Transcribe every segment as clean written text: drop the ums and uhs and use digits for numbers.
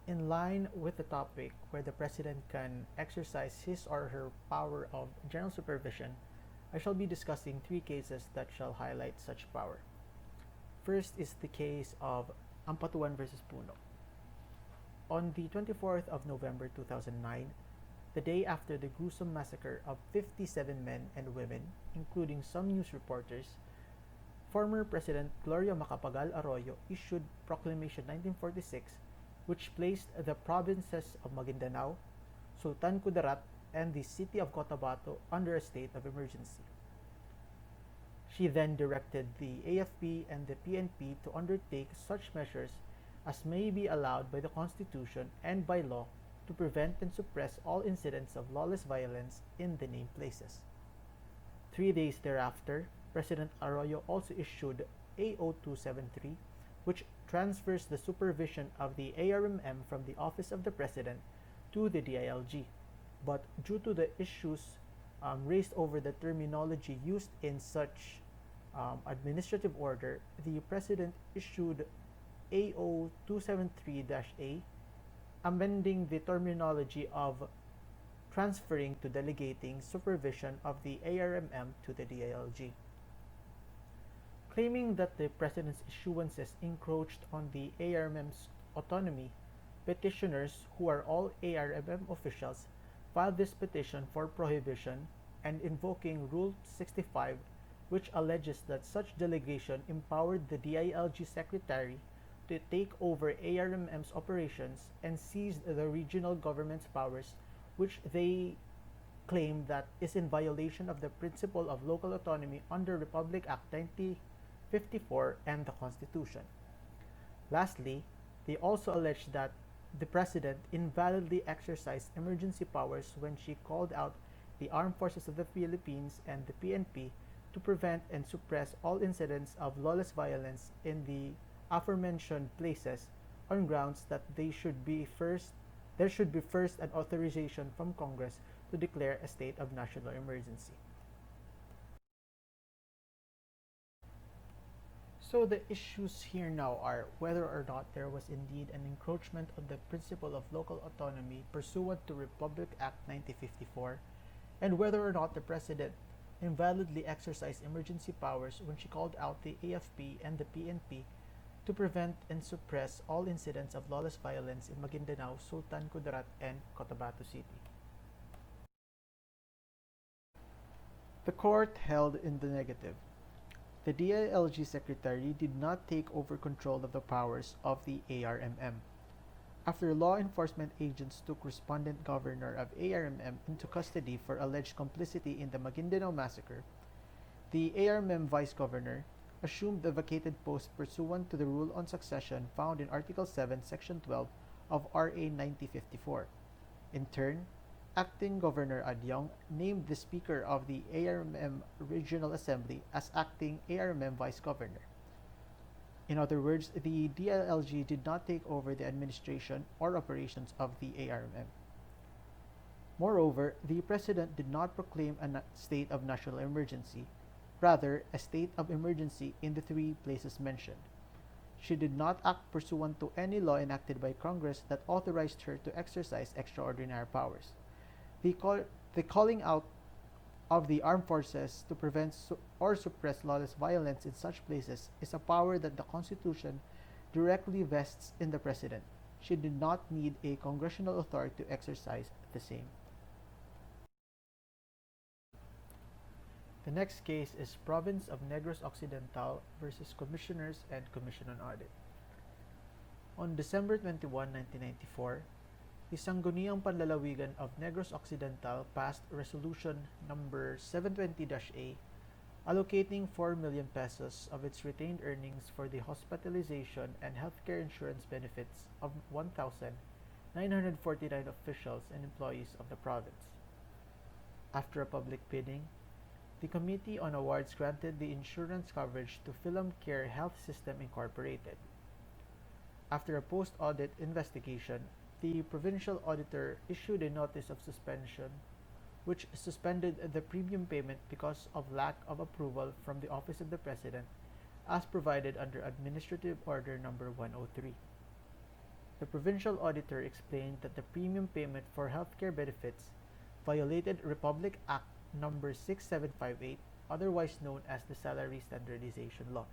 In line with the topic where the President can exercise his or her power of general supervision, I shall be discussing three cases that shall highlight such power. First is the case of Ampatuan versus Puno. On the 24th of November 2009, the day after the gruesome massacre of 57 men and women, including some news reporters, former President Gloria Macapagal Arroyo issued Proclamation 1946, which placed the provinces of Maguindanao, Sultan Kudarat, and the city of Cotabato under a state of emergency. She then directed the AFP and the PNP to undertake such measures as may be allowed by the Constitution and by law to prevent and suppress all incidents of lawless violence in the named places. 3 days thereafter, President Arroyo also issued A0273, which transfers the supervision of the ARMM from the Office of the President to the DILG. But due to the issues raised over the terminology used in such administrative order, the President issued AO273-A, amending the terminology of transferring to delegating supervision of the ARMM to the DILG. Claiming that the President's issuances encroached on the ARMM's autonomy, petitioners, who are all ARMM officials, filed this petition for prohibition and invoking Rule 65, which alleges that such delegation empowered the DILG Secretary to take over ARMM's operations and seized the regional government's powers, which they claim that is in violation of the principle of local autonomy under Republic Act 1954 and the Constitution. Lastly, they also allege that the President invalidly exercised emergency powers when she called out the Armed Forces of the Philippines and the PNP to prevent and suppress all incidents of lawless violence in the aforementioned places on grounds that there should be first an authorization from Congress to declare a state of national emergency. So the issues here now are whether or not there was indeed an encroachment on the principle of local autonomy pursuant to Republic Act 1954, and whether or not the President invalidly exercised emergency powers when she called out the AFP and the PNP to prevent and suppress all incidents of lawless violence in Maguindanao, Sultan Kudarat, and Cotabato City. The court held in the negative. The DILG Secretary did not take over control of the powers of the ARMM. After law enforcement agents took respondent governor of ARMM into custody for alleged complicity in the Maguindanao massacre, the ARMM vice governor assumed the vacated post pursuant to the rule on succession found in Article 7, Section 12 of RA 9054. In turn, Acting Governor Adyong named the Speaker of the ARMM Regional Assembly as Acting ARMM Vice Governor. In other words, the DILG did not take over the administration or operations of the ARMM. Moreover, the President did not proclaim a state of national emergency, rather a state of emergency in the three places mentioned. She did not act pursuant to any law enacted by Congress that authorized her to exercise extraordinary powers. The calling out of the armed forces to prevent or suppress lawless violence in such places is a power that the Constitution directly vests in the President. She did not need a congressional authority to exercise the same. The next case is Province of Negros Occidental versus Commissioners and Commission on Audit. On December 21, 1994, the Sangguniang Panlalawigan of Negros Occidental passed Resolution number 720-A, allocating 4 million pesos of its retained earnings for the hospitalization and healthcare insurance benefits of 1,949 officials and employees of the province. After a public bidding, the Committee on Awards granted the insurance coverage to PhilumCare Health System Incorporated. After a post-audit investigation, the provincial auditor issued a notice of suspension, which suspended the premium payment because of lack of approval from the Office of the President, as provided under Administrative Order Number 103. The provincial auditor explained that the premium payment for healthcare benefits violated Republic Act number 6758, otherwise known as the Salary Standardization Law.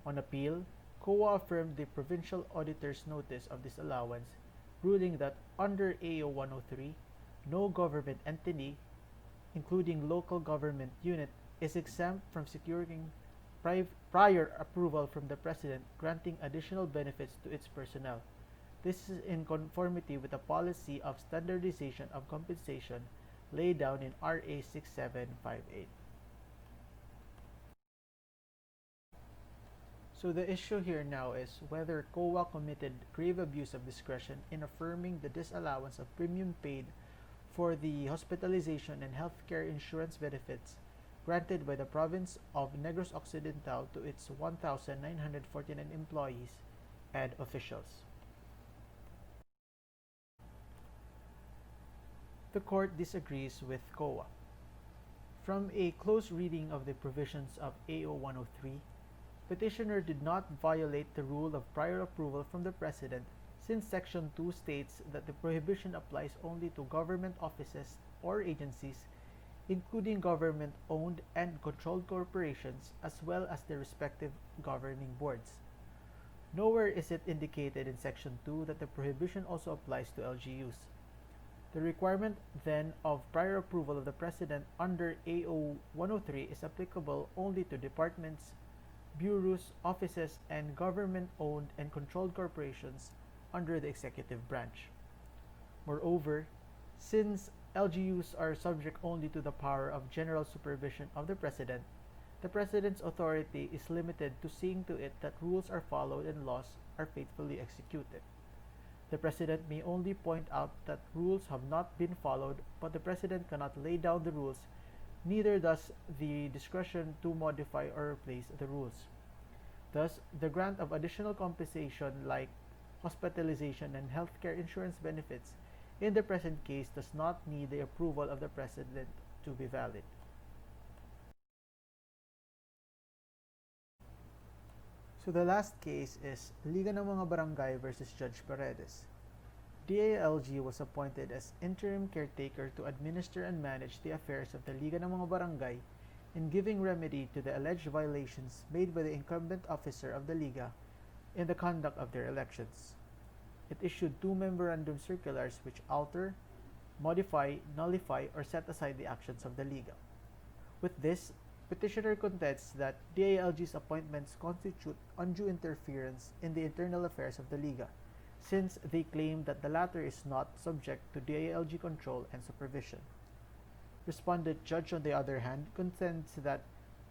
On appeal, COA affirmed the provincial auditor's notice of disallowance, ruling that under AO 103, no government entity, including local government unit, is exempt from securing prior approval from the President granting additional benefits to its personnel. This is in conformity with the policy of standardization of compensation laid down in RA 6758. So the issue here now is whether COA committed grave abuse of discretion in affirming the disallowance of premium paid for the hospitalization and healthcare insurance benefits granted by the province of Negros Occidental to its 1,949 employees and officials. The court disagrees with COA. From a close reading of the provisions of AO 103, petitioner did not violate the rule of prior approval from the President, since Section 2 states that the prohibition applies only to government offices or agencies, including government-owned and controlled corporations, as well as their respective governing boards. Nowhere is it indicated in Section 2 that the prohibition also applies to LGUs. The requirement, then, of prior approval of the President under AO 103 is applicable only to departments, bureaus, offices, and government-owned and controlled corporations under the executive branch. Moreover, since LGUs are subject only to the power of general supervision of the President's authority is limited to seeing to it that rules are followed and laws are faithfully executed. The President may only point out that rules have not been followed, but the President cannot lay down the rules, neither does the discretion to modify or replace the rules. Thus, the grant of additional compensation like hospitalization and healthcare insurance benefits in the present case does not need the approval of the President to be valid. So the last case is Liga ng Mga Barangay versus Judge Paredes. DILG was appointed as interim caretaker to administer and manage the affairs of the Liga ng Mga Barangay in giving remedy to the alleged violations made by the incumbent officer of the Liga in the conduct of their elections. It issued 2 memorandum circulars which alter, modify, nullify, or set aside the actions of the Liga. With this, petitioner contends that DILG's appointments constitute undue interference in the internal affairs of the Liga, since they claim that the latter is not subject to DILG control and supervision. Respondent Judge, on the other hand, contends that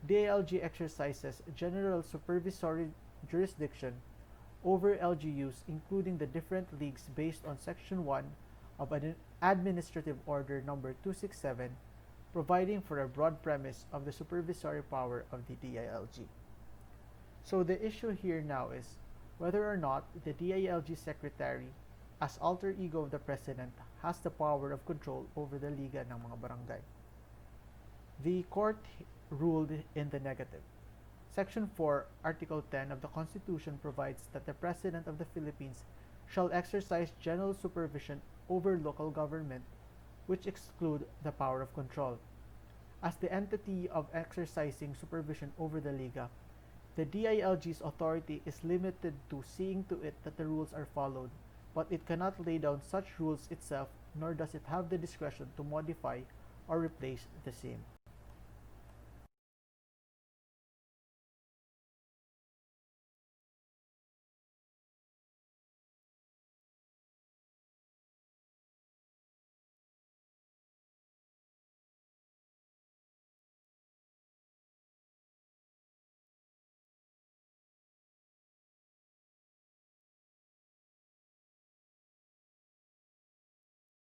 DILG exercises general supervisory jurisdiction over LGUs, including the different leagues based on Section 1 of Administrative Order Number 267, providing for a broad premise of the supervisory power of the DILG. So the issue here now is whether or not the DILG Secretary, as alter ego of the President, has the power of control over the Liga ng Mga Barangay. The court ruled in the negative. Section 4, Article 10 of the Constitution provides that the President of the Philippines shall exercise general supervision over local government, which exclude the power of control. As the entity of exercising supervision over the Liga, the DILG's authority is limited to seeing to it that the rules are followed, but it cannot lay down such rules itself, nor does it have the discretion to modify or replace the same.